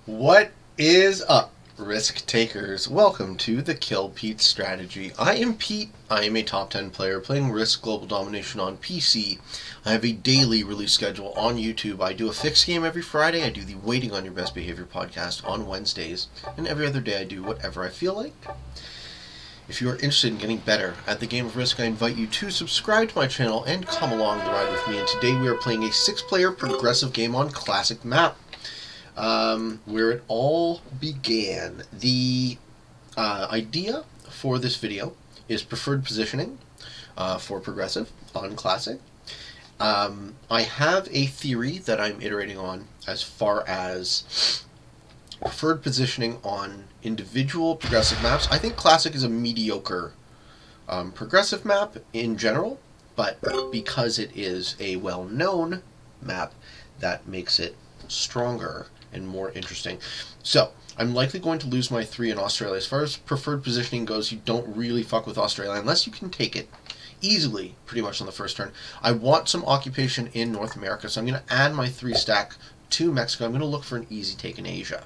What is up, risk takers? Welcome to the Kill Pete strategy. I am Pete. I am a top 10 player playing Risk Global Domination on PC. I have a daily release schedule on YouTube. I do a fixed game every Friday. I do the Waiting on Your Best Behavior podcast on Wednesdays. And every other day I do whatever I feel like. If you are interested in getting better at the game of Risk, I invite you to subscribe to my channel and come along the ride with me. And today we are playing a 6-player progressive game on Classic Map. Where it all began. The idea for this video is preferred positioning for progressive on Classic. I have a theory that I'm iterating on as far as preferred positioning on individual progressive maps. I think Classic is a mediocre progressive map in general, but because it is a well-known map, that makes it stronger and more interesting. So, I'm likely going to lose my 3 in Australia. As far as preferred positioning goes, you don't really fuck with Australia unless you can take it easily, pretty much on the first turn. I want some occupation in North America, so I'm going to add my 3 stack to Mexico. I'm going to look for an easy take in Asia.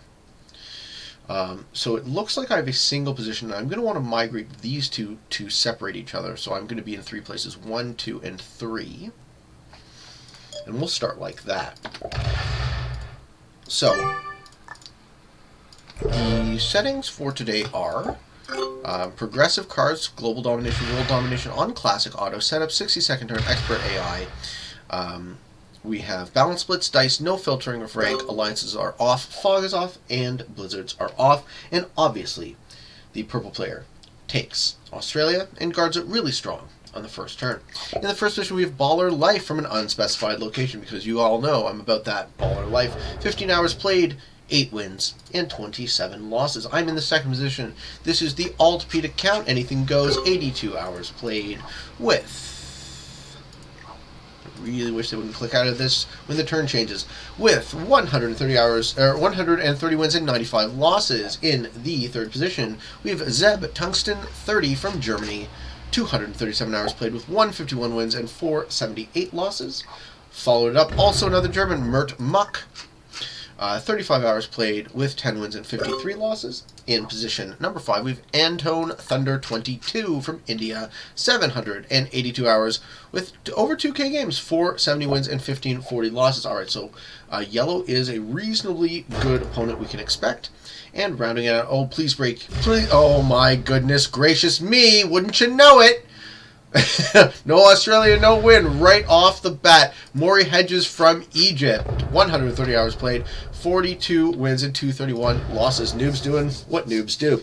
So it looks like I have a single position, and I'm going to want to migrate these two to separate each other. So I'm going to be in 3 places, 1, 2, and 3. And we'll start like that. So, the settings for today are progressive cards, global domination, world domination on classic auto, setup, 60-second turn, expert AI. We have balance splits, dice, no filtering of rank, alliances are off, fog is off, and blizzards are off. And obviously, the purple player takes Australia and guards it really strong on the first turn. In the first position, we have Ballerlife from an unspecified location, because you all know I'm about that Ballerlife. 15 hours played, 8 wins, and 27 losses. I'm in the second position. This is the Alt Pete account. Anything goes. 82 hours played with... I really wish they wouldn't click out of this when the turn changes. With 130 hours, or 130 wins and 95 losses. In the third position, we have Tungsten 30 from Germany. 237 hours played with 151 wins and 478 losses. Followed up, also another German, MertMuc. 35 hours played with 10 wins and 53 losses. In position number 5, we have Antone Thunder 22 from India. 782 hours with over 2K games, 470 wins and 1540 losses. Alright, so yellow is a reasonably good opponent we can expect. And rounding it out, oh, please break. Please, oh my goodness gracious me, wouldn't you know it? No Australia, no win right off the bat. Maury Hedges from Egypt. 130 hours played, 42 wins and 231 losses. Noobs doing what noobs do.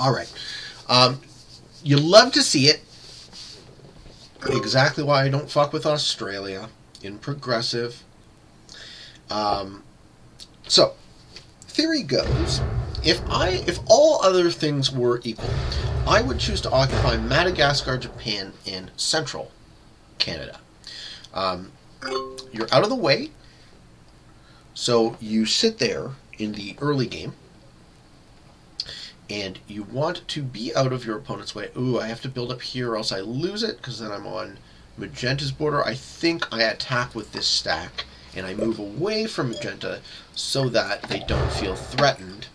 Alright. You love to see it. Exactly why I don't fuck with Australia in progressive. So, theory goes, if all other things were equal, I would choose to occupy Madagascar, Japan, and Central Canada. You're out of the way, so you sit there in the early game, and you want to be out of your opponent's way. Ooh, I have to build up here or else I lose it, because then I'm on Magenta's border. I think I attack with this stack, and I move away from Magenta so that they don't feel threatened.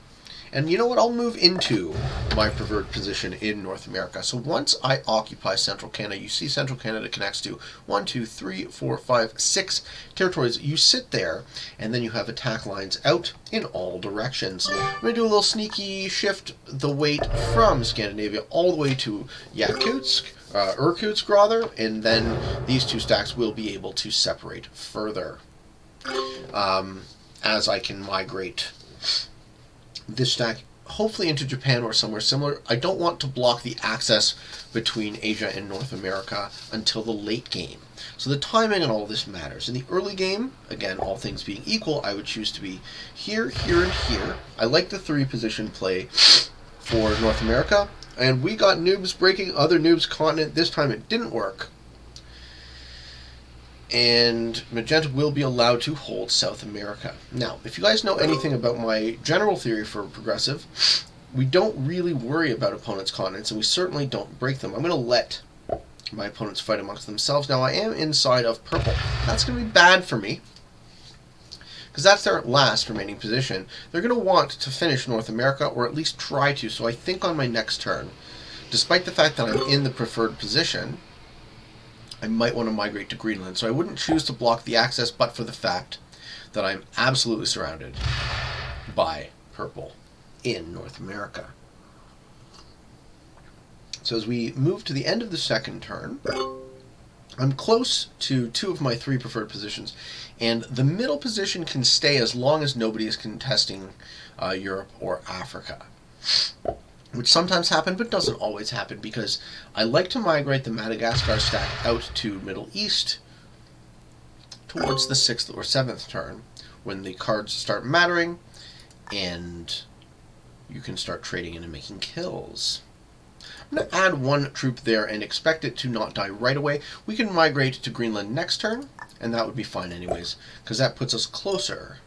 And you know what? I'll move into my preferred position in North America. So once I occupy Central Canada, you see Central Canada connects to 1, 2, 3, 4, 5, 6 territories. You sit there, and then you have attack lines out in all directions. I'm going to do a little sneaky shift the weight from Scandinavia all the way to Yakutsk, Irkutsk rather, and then these 2 stacks will be able to separate further. As I can migrate this stack hopefully into Japan or somewhere similar. I don't want to block the access between Asia and North America until the late game. So the timing and all this matters. In the early game, again, all things being equal, I would choose to be here, here, and here. I like the 3 position play for North America, and we got noobs breaking other noobs' continent. This time it didn't work. And Magenta will be allowed to hold South America. Now, if you guys know anything about my general theory for progressive, we don't really worry about opponents' continents, and we certainly don't break them. I'm going to let my opponents fight amongst themselves. Now, I am inside of purple. That's going to be bad for me, because that's their last remaining position. They're going to want to finish North America, or at least try to. So I think on my next turn, despite the fact that I'm in the preferred position, I might want to migrate to Greenland. So I wouldn't choose to block the access, but for the fact that I'm absolutely surrounded by purple in North America. So as we move to the end of the second turn, I'm close to 2 of my 3 preferred positions, and the middle position can stay as long as nobody is contesting Europe or Africa, which sometimes happen but doesn't always happen, because I like to migrate the Madagascar stack out to Middle East towards the 6th or 7th turn, when the cards start mattering and you can start trading in and making kills. I'm going to add 1 troop there and expect it to not die right away. We can migrate to Greenland next turn, and that would be fine anyways, because that puts us closer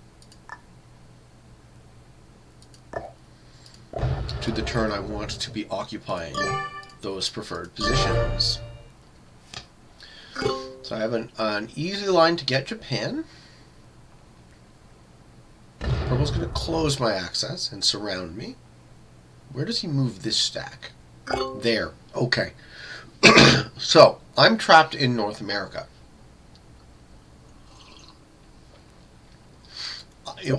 to the turn I want to be occupying those preferred positions. So I have an easy line to get Japan. Purple's going to close my access and surround me. Where does he move this stack? There. Okay. So, I'm trapped in North America.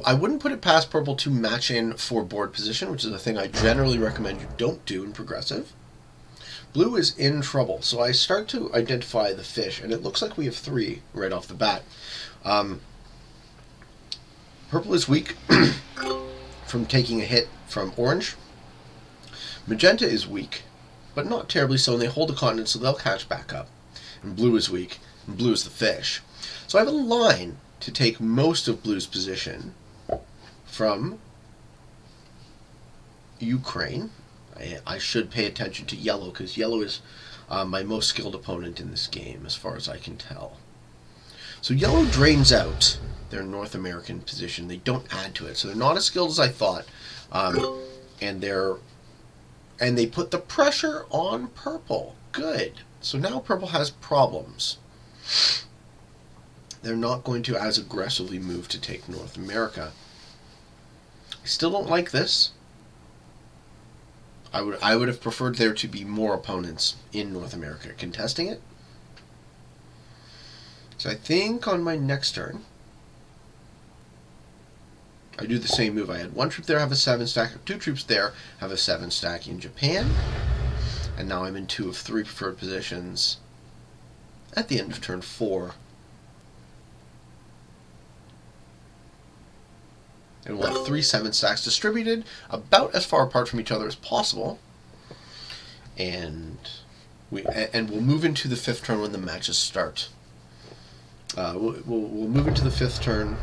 I wouldn't put it past purple to match in for board position, which is a thing I generally recommend you don't do in progressive. Blue is in trouble, so I start to identify the fish, and it looks like we have 3 right off the bat. Purple is weak from taking a hit from orange. Magenta is weak, but not terribly so, and they hold the continent, so they'll catch back up. And blue is weak, and blue is the fish. So I have a line to take most of blue's position from Ukraine. I should pay attention to yellow, because yellow is my most skilled opponent in this game, as far as I can tell. So yellow drains out their North American position. They don't add to it, so they're not as skilled as I thought, and they put the pressure on purple. Good. So now purple has problems. They're not going to as aggressively move to take North America. I still don't like this. I would have preferred there to be more opponents in North America contesting it. So I think on my next turn, I do the same move. I had 1 troop there, have a 7 stack, 2 troops there, have a 7 stack in Japan, and now I'm in 2 of 3 preferred positions at the end of turn 4. And we'll have 3 7 stacks distributed about as far apart from each other as possible, and we'll move into the 5th turn when the matches start. We'll move into the 5th turn,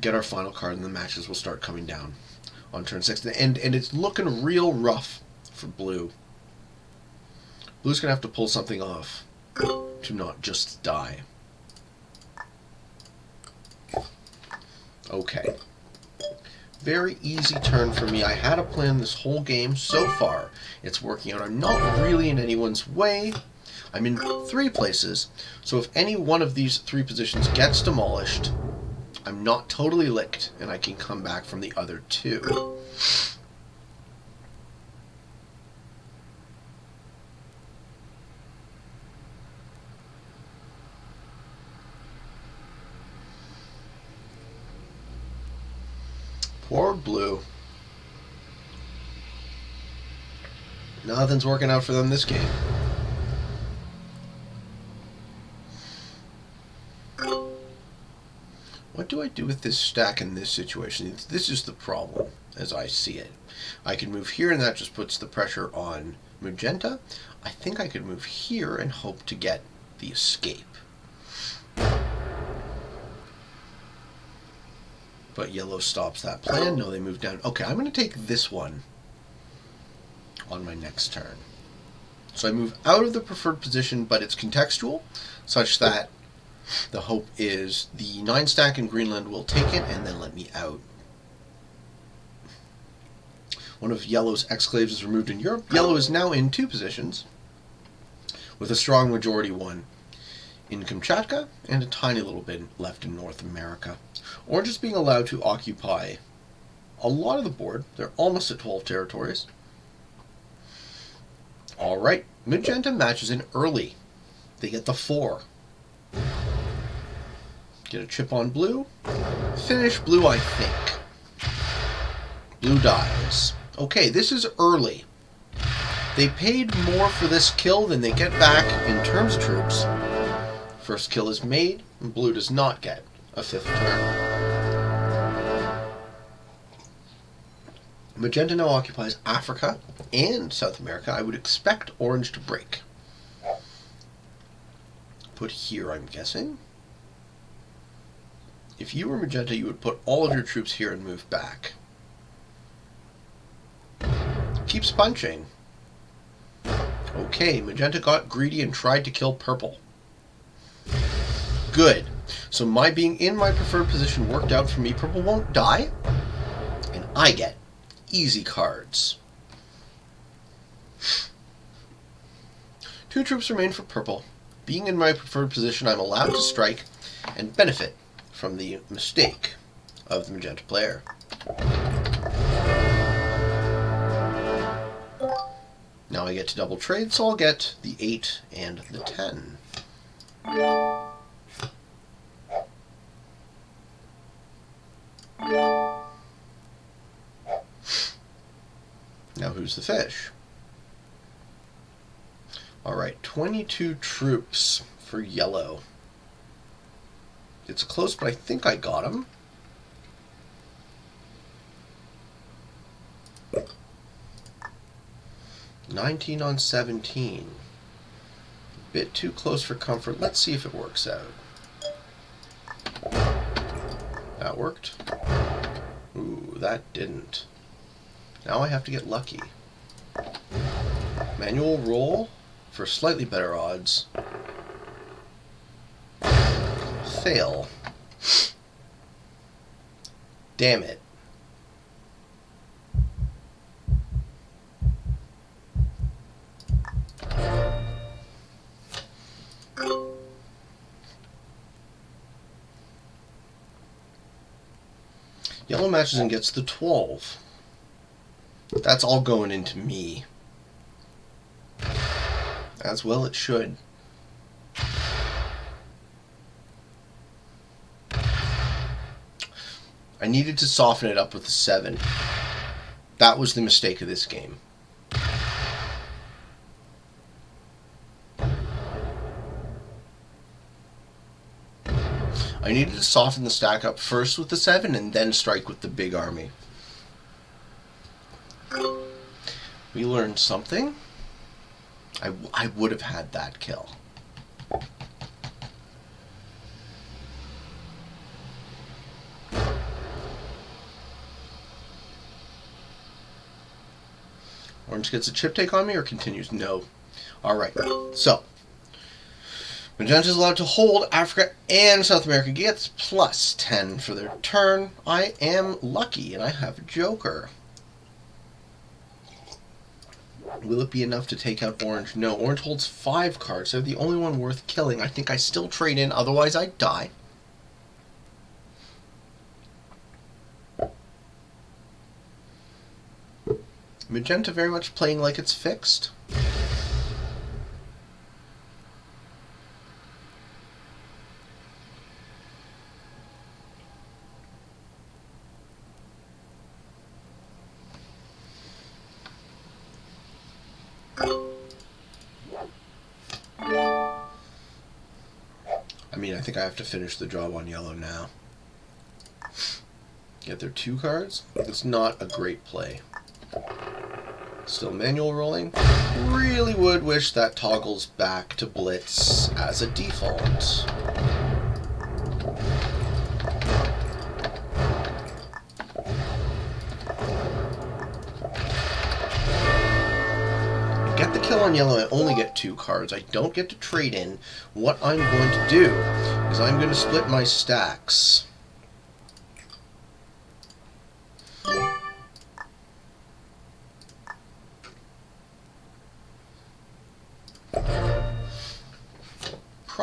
get our final card, and the matches will start coming down on turn 6. And it's looking real rough for blue. Blue's going to have to pull something off to not just die. Okay. Very easy turn for me. I had a plan this whole game so far. It's working out. I'm not really in anyone's way. I'm in 3 places, so if any one of these 3 positions gets demolished, I'm not totally licked, and I can come back from the other 2. Poor blue. Nothing's working out for them this game. What do I do with this stack in this situation? This is the problem, as I see it. I can move here, and that just puts the pressure on magenta. I think I could move here and hope to get the escape. But yellow stops that plan. No, they move down. Okay, I'm going to take this one on my next turn. So I move out of the preferred position, but it's contextual, such that the hope is the 9 stack in Greenland will take it and then let me out. One of yellow's exclaves is removed in Europe. Yellow is now in 2 positions with a strong majority one in Kamchatka and a tiny little bit left in North America. Orange is being allowed to occupy a lot of the board. They're almost at 12 territories. Alright, Magenta matches in early. They get the 4. Get a chip on blue. Finish blue, I think. Blue dies. Okay, this is early. They paid more for this kill than they get back in terms of troops. First kill is made, and blue does not get a 5th turn. Magenta now occupies Africa and South America. I would expect orange to break. Put here, I'm guessing. If you were Magenta, you would put all of your troops here and move back. Keeps punching. Okay, Magenta got greedy and tried to kill purple. Good. So my being in my preferred position worked out for me. Purple won't die, and I get easy cards. 2 troops remain for purple. Being in my preferred position, I'm allowed to strike and benefit from the mistake of the Magenta player. Now I get to double trade, so I'll get the 8 and the 10. Now who's the fish? Alright, 22 troops for yellow. It's close, but I think I got him. $19 on 17. Bit too close for comfort. Let's see if it works out. That worked. Ooh, that didn't. Now I have to get lucky. Manual roll for slightly better odds. Fail. Damn it. Yellow matches and gets the 12. That's all going into me. As well it should. I needed to soften it up with the 7. That was the mistake of this game. I needed to soften the stack up first with the 7 and then strike with the big army. We learned something. I would have had that kill. Orange gets a chip take on me or continues? No. Alright, so Magenta is allowed to hold. Africa and South America gets plus 10 for their turn. I am lucky and I have a joker. Will it be enough to take out orange? No, orange holds 5 cards. They're the only one worth killing. I think I still trade in, otherwise I die. Magenta very much playing like it's fixed. I mean, I think I have to finish the job on yellow now. Get their 2 cards. It's not a great play. Still manual rolling. Really would wish that toggles back to Blitz as a default. Get the kill on yellow, I only get 2 cards. I don't get to trade in. What I'm going to do is I'm going to split my stacks.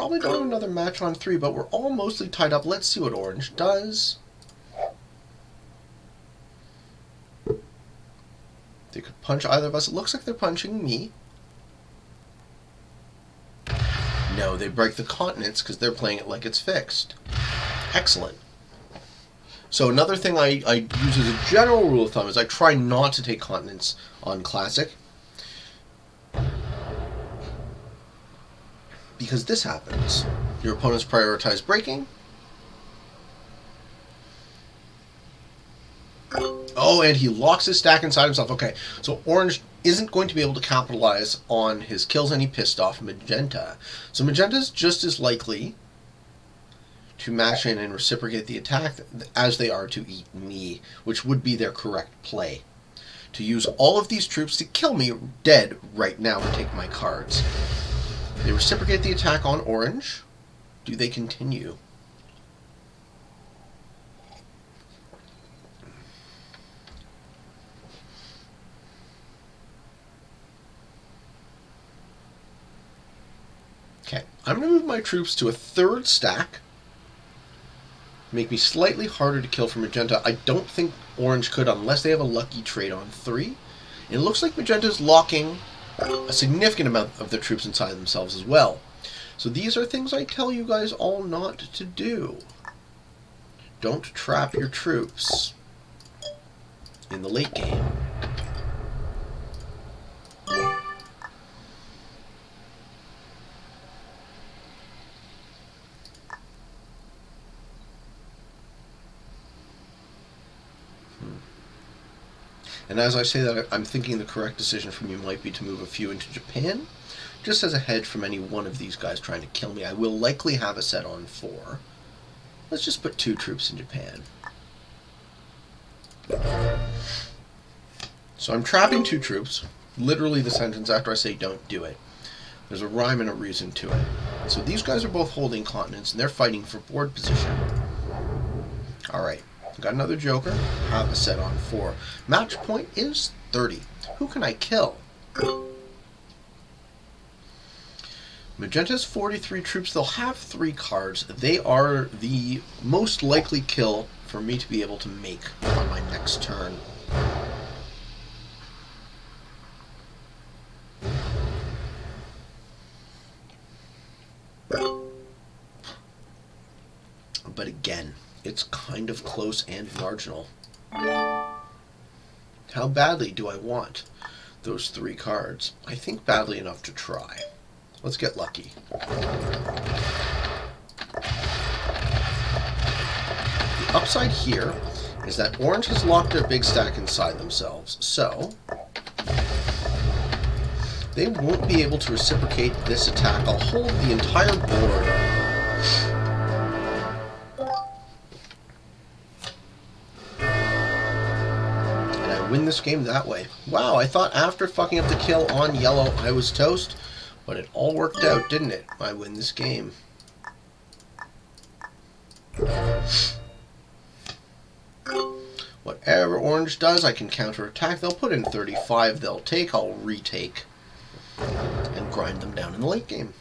probably don't have another match on 3, but we're all mostly tied up. Let's see what orange does. They could punch either of us. It looks like they're punching me. No, they break the continents because they're playing it like it's fixed. Excellent. So another thing I use as a general rule of thumb is I try not to take continents on Classic. Because this happens. Your opponents prioritize breaking. Oh, and he locks his stack inside himself. Okay, so orange isn't going to be able to capitalize on his kills, and he pissed off magenta. So magenta's just as likely to match in and reciprocate the attack as they are to eat me, which would be their correct play. To use all of these troops to kill me dead right now and take my cards. They reciprocate the attack on orange. Do they continue? Okay, I'm going to move my troops to a 3rd stack. Make me slightly harder to kill for magenta. I don't think orange could unless they have a lucky trade on 3. It looks like magenta's locking a significant amount of the troops inside themselves as well. So these are things I tell you guys all not to do. Don't trap your troops in the late game. And as I say that, I'm thinking the correct decision for me might be to move a few into Japan, just as a hedge from any one of these guys trying to kill me. I will likely have a set on 4. Let's just put 2 troops in Japan. So I'm trapping 2 troops, literally the sentence after I say don't do it. There's a rhyme and a reason to it. So these guys are both holding continents, and they're fighting for board position. Alright. Got another joker. Have a set on 4. Match point is 30. Who can I kill? Magenta's 43 troops. They'll have 3 cards. They are the most likely kill for me to be able to make on my next turn. But again, it's kind of close and marginal. How badly do I want those 3 cards? I think badly enough to try. Let's get lucky. The upside here is that orange has locked their big stack inside themselves, so they won't be able to reciprocate this attack. I'll hold the entire board. Win this game that way. Wow, I thought after fucking up the kill on yellow I was toast, but it all worked out, didn't it? I win this game. Whatever orange does, I can counterattack. They'll put in 35, they'll take, I'll retake, and grind them down in the late game.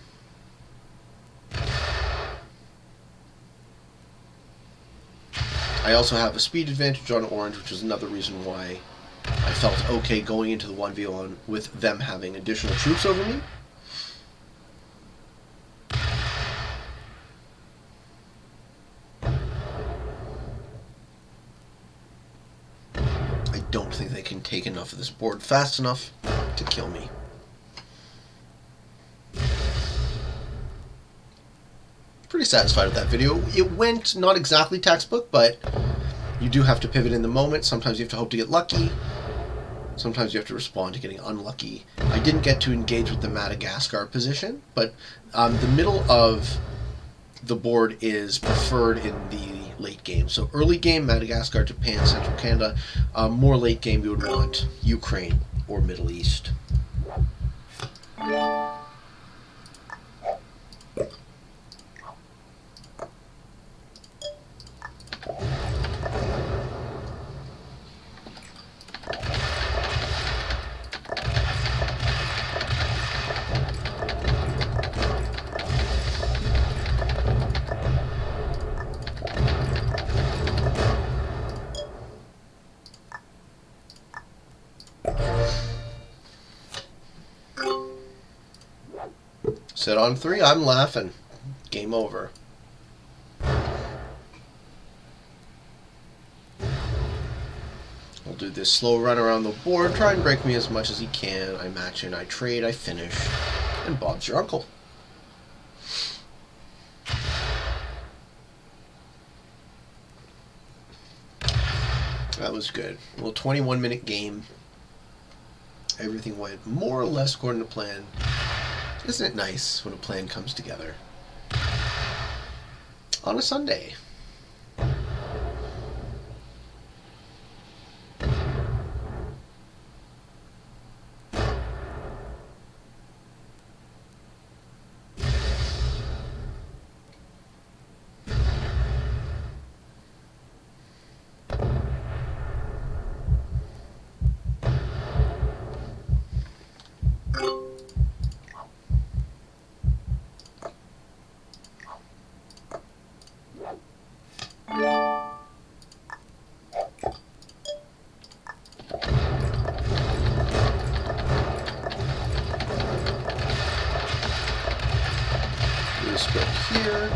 I also have a speed advantage on orange, which is another reason why I felt okay going into the 1v1 with them having additional troops over me. I don't think they can take enough of this board fast enough to kill me. Pretty satisfied with that video. It went not exactly textbook, but you do have to pivot in the moment. Sometimes you have to hope to get lucky. Sometimes you have to respond to getting unlucky. I didn't get to engage with the Madagascar position, but the middle of the board is preferred in the late game. So early game, Madagascar, Japan, Central Canada. More late game, you would want Ukraine or Middle East. Sit on 3, I'm laughing. Game over. I'll do this slow run around the board, try and break me as much as he can. I match in, I trade, I finish, and Bob's your uncle. That was good. A little 21-minute game. Everything went more or less according to plan. Isn't it nice when a plan comes together? On a Sunday. Split here.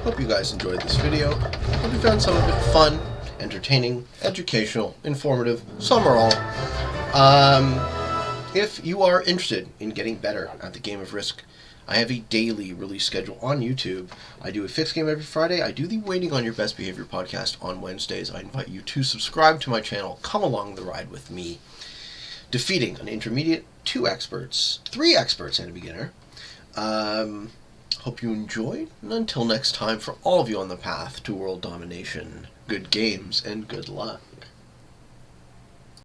Hope you guys enjoyed this video. Hope you found some of it fun, entertaining, educational, informative, some or all. If you are interested in getting better at the game of Risk, I have a daily release schedule on YouTube. I do a fixed game every Friday. I do the Waiting on Your Best Behavior podcast on Wednesdays. I invite you to subscribe to my channel. Come along the ride with me. Defeating an intermediate, 2 experts, 3 experts, and a beginner. Hope you enjoyed. And until next time, for all of you on the path to world domination, good games and good luck.